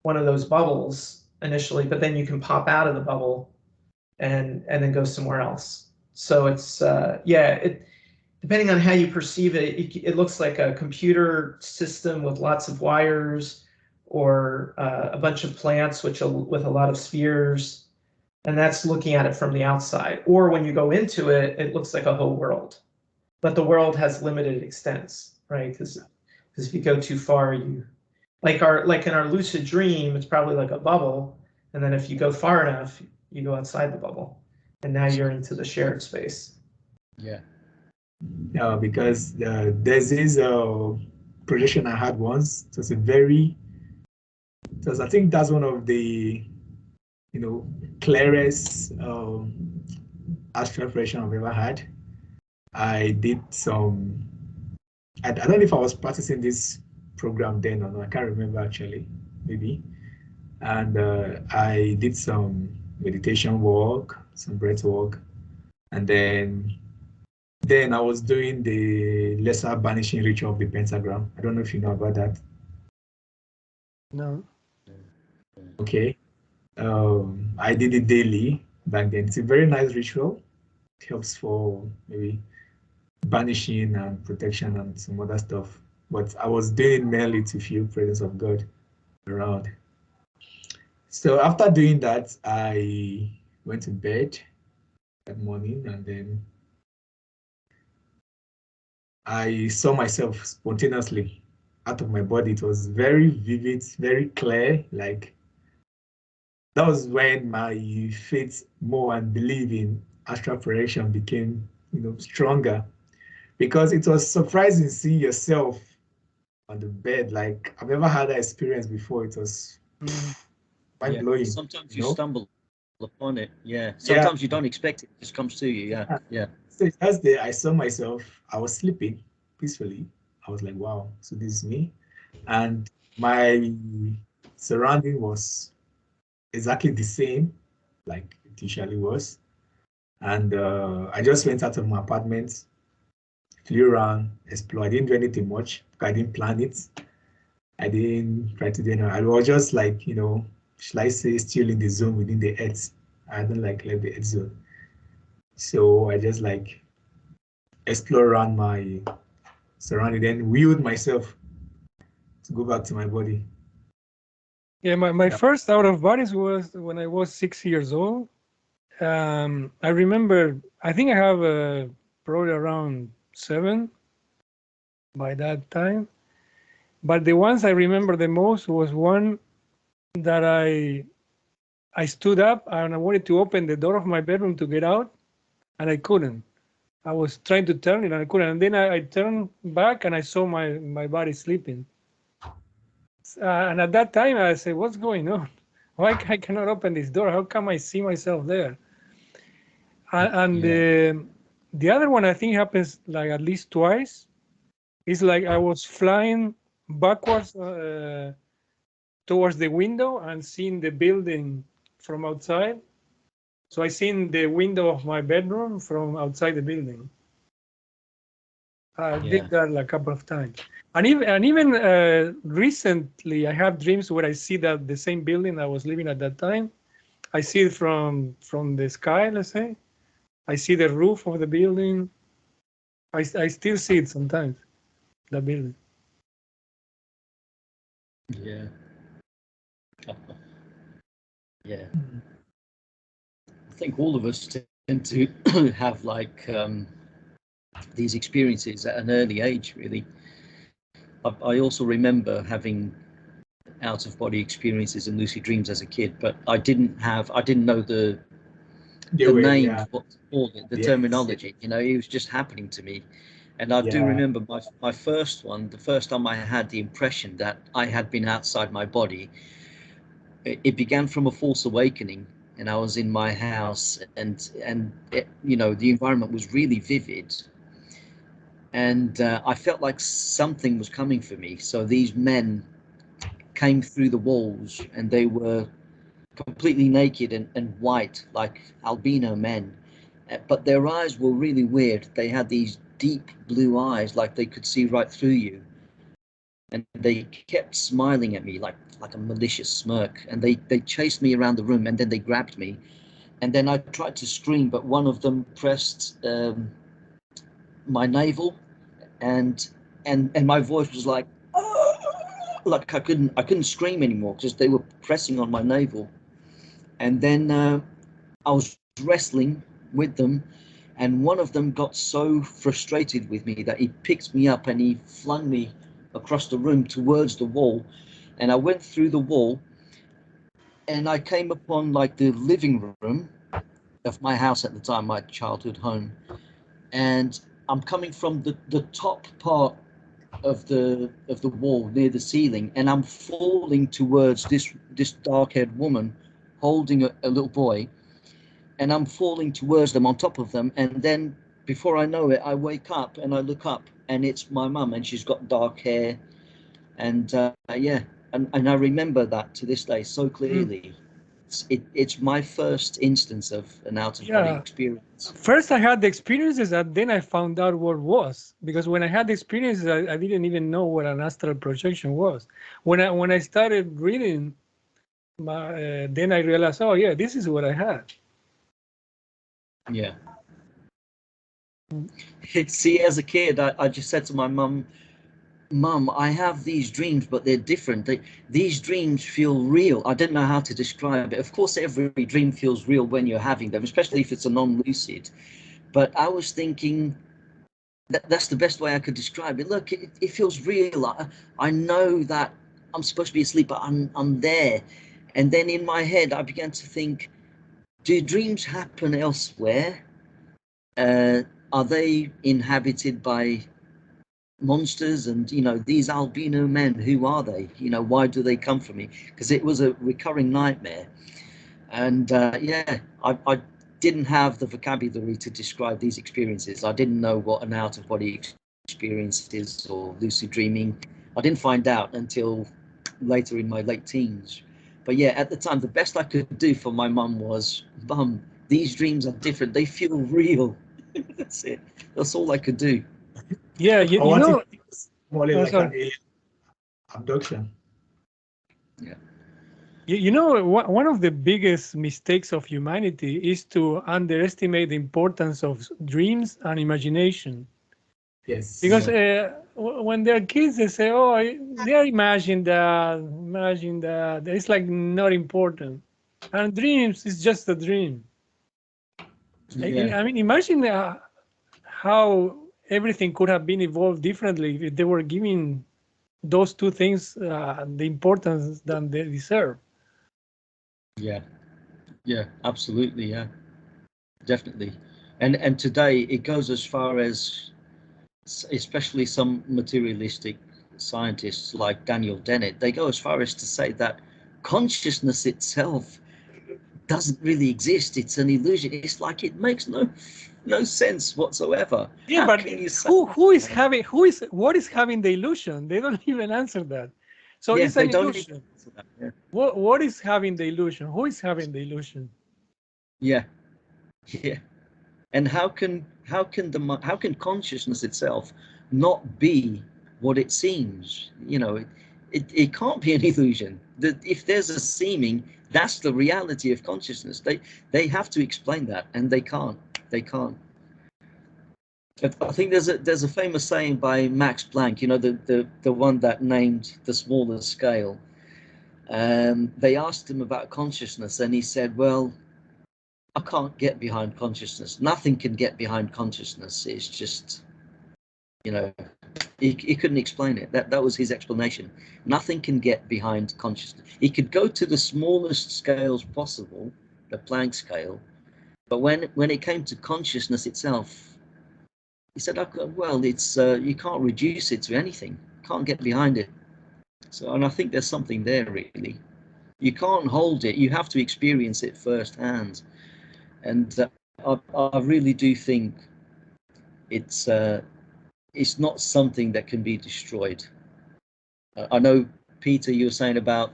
one of those bubbles initially, but then you can pop out of the bubble and then go somewhere else. So it's depending on how you perceive it, it looks like a computer system with lots of wires, or a bunch of plants with a lot of spheres, and that's looking at it from the outside. Or when you go into it, it looks like a whole world, but the world has limited extents, right? Because if you go too far, like in our lucid dream, it's probably like a bubble, And then if you go far enough, you go outside the bubble, and now you're into the shared space. Yeah. Because there's this projection I had once. It was I think that's one of the, clearest astral projection I've ever had. I did some, I don't know if I was practicing this program then or not. I can't remember actually, maybe. And I did some meditation work, some breath work, and then I was doing the lesser banishing ritual of the pentagram. I don't know if you know about that. No. Okay. I did it daily back then. It's a very nice ritual. It helps for maybe banishing and protection and some other stuff. But I was doing it mainly to feel presence of God around. So after doing that, I went to bed that morning, and then I saw myself spontaneously out of my body. It was very vivid, very clear. Like, that was when my faith more and belief in astral projection became, stronger, because it was surprising seeing yourself on the bed. Like, I've never had that experience before. It was mind blowing. Sometimes you stumble upon it. Yeah. Sometimes you don't expect it. It just comes to you. Yeah. Yeah. So just there, I saw myself. I was sleeping peacefully. I was like, wow, so this is me. And my surrounding was exactly the same, like it usually was. And I just went out of my apartment, flew around, explored. I didn't do anything much. I didn't plan it. I didn't try to do anything. I was just like, should I say, still in the zone within the earth. I don't like leave the earth zone. So I just like explore around my surrounding, then wheeled myself to go back to my body. Yeah, my first out of bodies was when I was 6 years old. I remember, I think I have probably around 7 by that time. But the ones I remember the most was one that I stood up and I wanted to open the door of my bedroom to get out, and I couldn't. I was trying to turn it and I couldn't. And then I turned back and I saw my body sleeping. And at that time I said, what's going on? Why I cannot open this door? How come I see myself there? And the other one I think happens like at least twice. It's like I was flying backwards towards the window and seeing the building from outside. So I seen the window of my bedroom from outside the building. I did that like a couple of times. And even recently, I have dreams where I see that the same building I was living at that time. I see it from the sky, let's say. I see the roof of the building. I still see it sometimes, the building. Yeah. Yeah. I think all of us tend to have like these experiences at an early age, really. I also remember having out-of-body experiences and lucid dreams as a kid, but I didn't know the names, what to call it, the terminology. It was just happening to me. And I do remember my first one, the first time I had the impression that I had been outside my body. It began from a false awakening, and I was in my house, and it, the environment was really vivid, and I felt like something was coming for me. So these men came through the walls, and they were completely naked and white, like albino men, but their eyes were really weird. They had these deep blue eyes, like they could see right through you, and they kept smiling at me like a malicious smirk, and they chased me around the room, and then they grabbed me, and then I tried to scream, but one of them pressed my navel, and my voice was like I couldn't scream anymore because they were pressing on my navel. And then I was wrestling with them, and one of them got so frustrated with me that he picked me up and he flung me across the room towards the wall, and I went through the wall, and I came upon like the living room of my house at the time, my childhood home, and I'm coming from the top part of the wall near the ceiling, and I'm falling towards this dark-haired woman holding a little boy, and I'm falling towards them on top of them, and then before I know it, I wake up and I look up, and it's my mum, and she's got dark hair, and yeah, and I remember that to this day so clearly. It's my first instance of an out-of-body experience. First, I had the experiences, and then I found out what it was. Because when I had the experiences, I didn't even know what an astral projection was. When I started reading, then I realized, oh yeah, this is what I had. Yeah. See, as a kid, I just said to my mum, Mum, I have these dreams, but they're different. These dreams feel real. I don't know how to describe it. Of course, every dream feels real when you're having them, especially if it's a non-lucid. But I was thinking that's the best way I could describe it. Look, it feels real. I know that I'm supposed to be asleep, but I'm there. And then in my head, I began to think, do dreams happen elsewhere? Are they inhabited by monsters? And these albino men, who are they? Why do they come for me? Because it was a recurring nightmare. And yeah, I didn't have the vocabulary to describe these experiences. I didn't know what an out-of-body experience is, or lucid dreaming. I didn't find out until later in my late teens. But yeah, at the time, the best I could do for my mum was, Mum, these dreams are different. They feel real. That's it. That's all I could do. Yeah, you know, more like an alien abduction. Yeah. You know, one of the biggest mistakes of humanity is to underestimate the importance of dreams and imagination. Yes. Because when they're kids, they say, "Oh, they're imagining that." It's like not important. And dreams is just a dream. Yeah. I mean, imagine how everything could have been evolved differently if they were giving those two things the importance that they deserve. Yeah. Yeah, absolutely. Yeah, definitely. And today it goes as far as, especially some materialistic scientists like Daniel Dennett, they go as far as to say that consciousness itself doesn't really exist. It's an illusion. It's like it makes no sense whatsoever. Yeah, How but can you say what is having the illusion? They don't even answer that. So yeah, it's they an don't illusion. that. Yeah. What is having the illusion? Who is having the illusion? Yeah. Yeah. And how can consciousness itself not be what it seems? It can't be an illusion. That if there's a seeming, that's the reality of consciousness. They have to explain that, and they can't. They can't. I think there's a famous saying by Max Planck. The one that named the smaller scale. They asked him about consciousness, and he said, "Well, I can't get behind consciousness. Nothing can get behind consciousness. It's just, he couldn't explain it. That was his explanation. Nothing can get behind consciousness. He could go to the smallest scales possible, the Planck scale, but when it came to consciousness itself, he said, well, it's you can't reduce it to anything. Can't get behind it. So, and I think there's something there really. You can't hold it. You have to experience it firsthand. And I really do think it's not something that can be destroyed. I know, Peter, you were saying about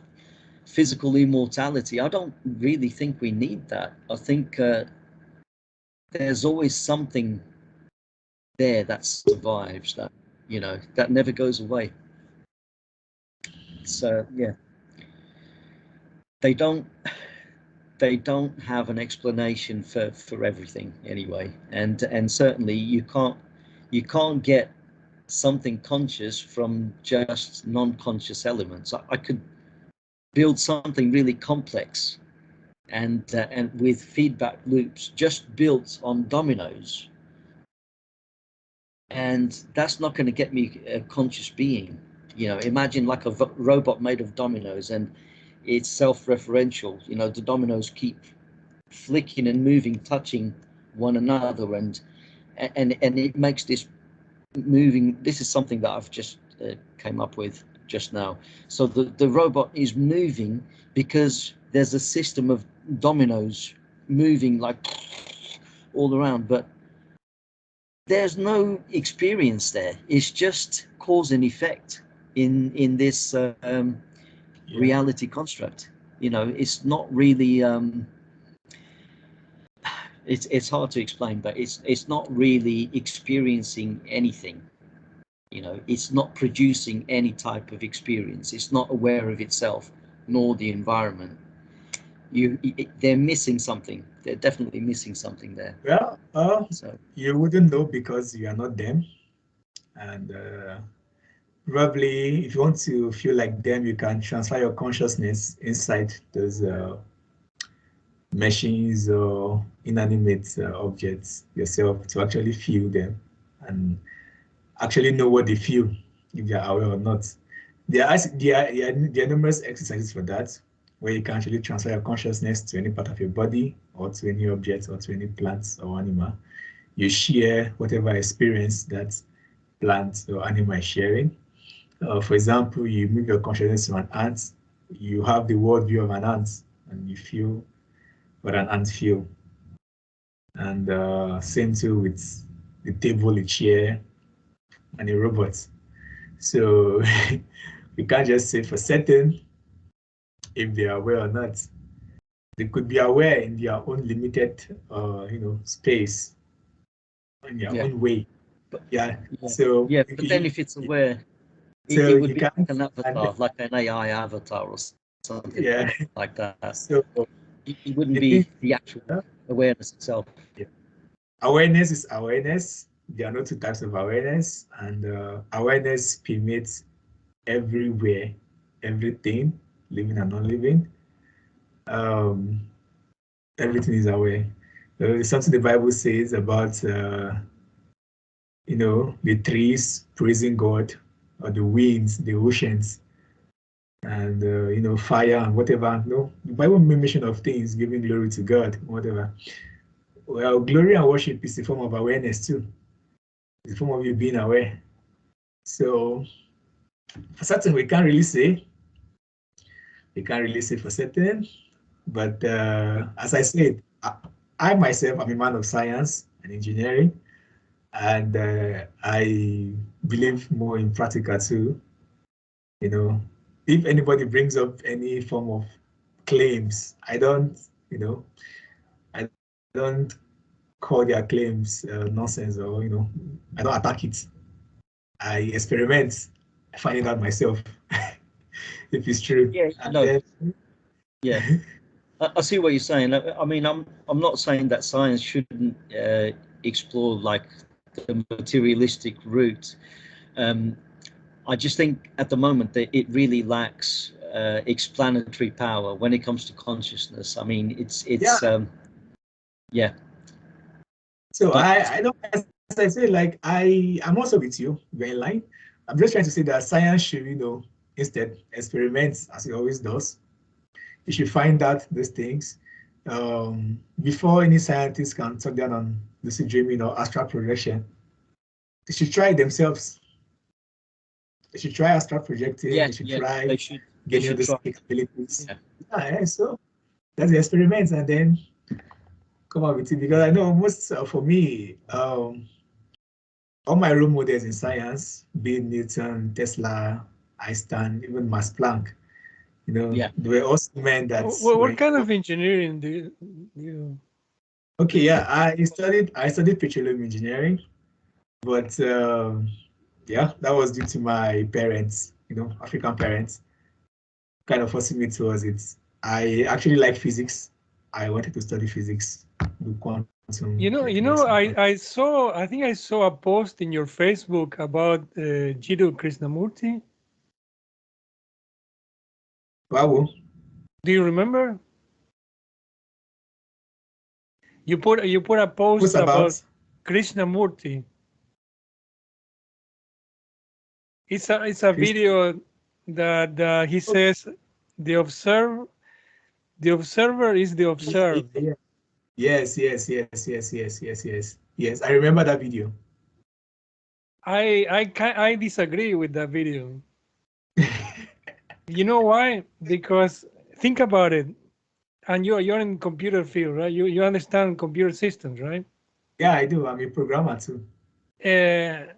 physical immortality. I don't really think we need that. I think there's always something there that survives, that never goes away. So yeah, they don't have an explanation for everything anyway, and certainly you can't get something conscious from just non-conscious elements. I could build something really complex and with feedback loops just built on dominoes, and that's not going to get me a conscious being. Imagine like a robot made of dominoes, and it's self-referential. You know, the dominoes keep flicking and moving, touching one another, and it makes this moving. This is something that I've just came up with just now. So the robot is moving because there's a system of dominoes moving like all around, but there's no experience there. It's just cause and effect in this reality construct. You know, it's not really it's hard to explain, but it's not really experiencing anything. You know, it's not producing any type of experience. It's not aware of itself nor the environment. They're missing something. They're definitely missing something there. Well, So you wouldn't know because you are not them. And probably if you want to feel like them, you can transfer your consciousness inside those machines or inanimate objects yourself to actually feel them and actually know what they feel, if they are aware or not. There are numerous exercises for that, where you can actually transfer your consciousness to any part of your body or to any object or to any plant or animal. You share whatever experience that plant or animal is sharing. For example, you move your consciousness to an ant, you have the worldview of an ant, and you feel what an ant feels. And same too with the table, a chair, and a robot. So we can't just say for certain if they are aware or not. They could be aware in their own limited, space, in their own way. But, yeah. yeah. So yeah, but then if it's aware, so it would you be like can't, an avatar, like an AI avatar or something yeah. like that. So It wouldn't the be thing, the actual awareness itself. awareness is awareness. There are no two types of awareness, and awareness permeates everywhere, everything, living and non-living. Everything is aware. Something the Bible says about, the trees praising God, or the winds, the oceans, and fire and whatever. No, the Bible made mention of things giving glory to God, whatever. Well, glory and worship is a form of awareness too. It's a form of you being aware. So for certain, we can't really say. We can't really say for certain. But as I said, I myself am a man of science and engineering, and I believe more in practical too. If anybody brings up any form of claims, I don't call their claims nonsense, or I don't attack it. I experiment, I find it out myself if it's true. Yeah, And no, then, yeah. I see what you're saying. I mean, I'm not saying that science shouldn't explore like the materialistic route. I just think at the moment that it really lacks explanatory power when it comes to consciousness. I mean, it's yeah. So But I don't, as I say, like I'm also with you, we're in line. I'm just trying to say that science should, instead experiment as it always does. You should find out these things before any scientist can talk down on lucid dreaming or astral projection. They should try it themselves. They should try astral projecting. yeah, They should yeah, try they should getting these try. capabilities. Yeah. So that's the experiment, and then come up with it. Because I know most for me, all my role models in science, be it Newton, Tesla, Einstein, even Max Planck, Yeah. they were also men that were. What kind of engineering do you? Okay, yeah, I studied petroleum engineering, but yeah, that was due to my parents, African parents, kind of forcing me towards it. I actually like physics. I wanted to study physics, do quantum. I think I saw a post in your Facebook about Jiddu Krishnamurti. Wow. Do you remember? You put a post What's about about? Krishnamurti. It's a video that he says the observer is the observed. Yeah. Yes. Yes, I remember that video. I disagree with that video. You know why? Because think about it, and you're in computer field, right? You understand computer systems, right? Yeah, I do. I'm a programmer too. The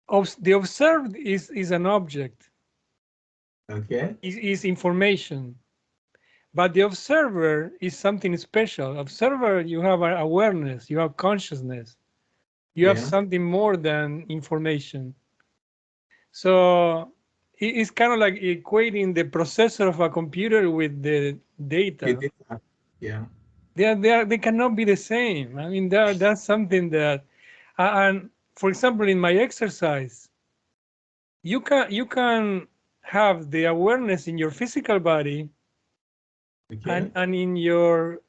observed is an object. Okay. Is information, but the observer is something special. Observer, you have awareness, you have consciousness, you have something more than information. So it's kind of like equating the processor of a computer with the data. Yeah. They cannot be the same. I mean, that's something that, and for example, in my exercise, you can have the awareness in your physical body, Okay. and in your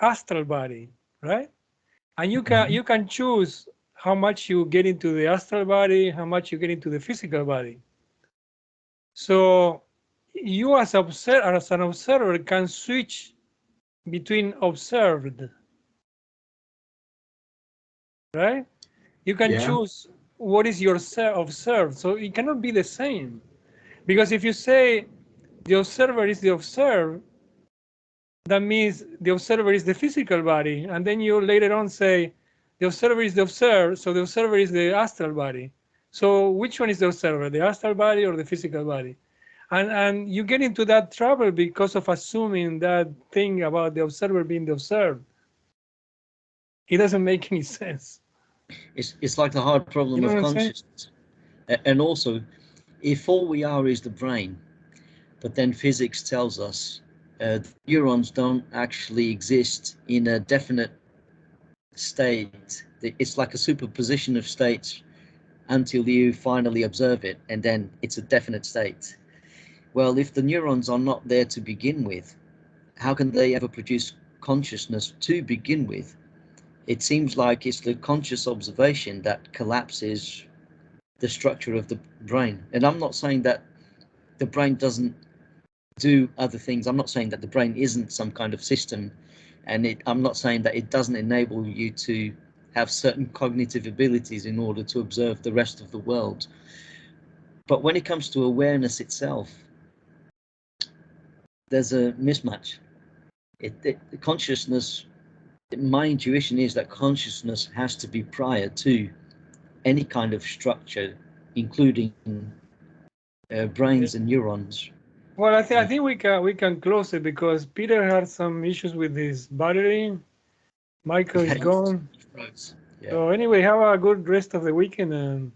astral body, right? And you can choose how much you get into the astral body, how much you get into the physical body. So you as an observer can switch between observed, right? You can choose what is your observed. So it cannot be the same, because if you say the observer is the observed, that means the observer is the physical body, and then you later on say the observer is the observed, so the observer is the astral body. So which one is the observer, the astral body or the physical body? And you get into that trouble because of assuming that thing about the observer being the observed. It doesn't make any sense. It's like the hard problem of consciousness. And also, if all we are is the brain, but then physics tells us neurons don't actually exist in a definite state. It's like a superposition of states until you finally observe it, and then it's a definite state. Well, if the neurons are not there to begin with, how can they ever produce consciousness to begin with? It seems like it's the conscious observation that collapses the structure of the brain. And I'm not saying that the brain doesn't do other things. I'm not saying that the brain isn't some kind of system, and I'm not saying that it doesn't enable you to have certain cognitive abilities in order to observe the rest of the world. But when it comes to awareness itself, there's a mismatch. Consciousness, my intuition is that consciousness has to be prior to any kind of structure, including brains and neurons. Well, I think we can close it because Peter had some issues with his battery. Michael is gone. Yeah. So anyway, have a good rest of the weekend. And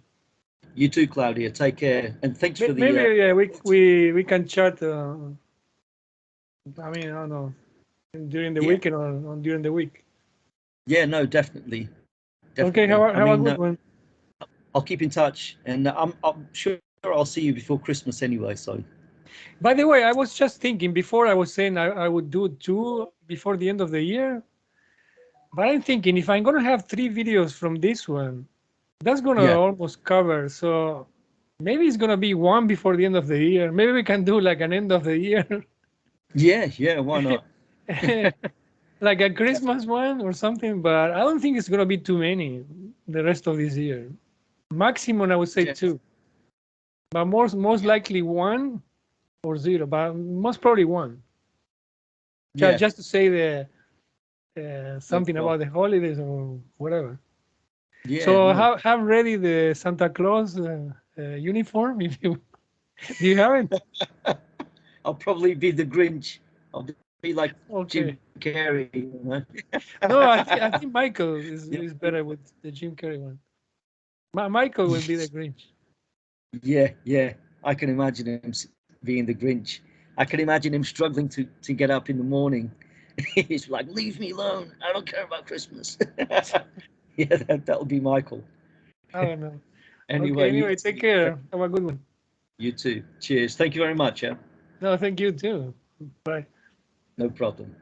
you too, Claudia. Take care, and thanks for the. Maybe we can chat. I mean, I don't know, during the weekend or during the week. Yeah, no, definitely. Okay, have a good one. I'll keep in touch, and I'm sure I'll see you before Christmas anyway. So. By the way, I was just thinking before. I was saying I would do 2 before the end of the year. But I'm thinking if I'm gonna have 3 videos from this one, that's gonna almost cover. So maybe it's gonna be 1 before the end of the year. Maybe we can do like an end of the year. Yeah, why not? Like a Christmas one or something. But I don't think it's gonna be too many the rest of this year. Maximum, I would say 2. But most likely 1 or 0. But most probably 1. Yeah. Just to say the. Something about the holidays or whatever. Yeah, so have ready the Santa Claus uniform if you do you have it? I'll probably be the Grinch. I'll be like Jim Carrey. You know? No, I think Michael is better with the Jim Carrey one. Michael will be the Grinch. Yeah. I can imagine him being the Grinch. I can imagine him struggling to get up in the morning. He's like, leave me alone. I don't care about Christmas. Yeah, that'll be Michael. I don't know. Anyway, take care. Have a good one. You too. Cheers. Thank you very much. No, thank you too. Bye. No problem.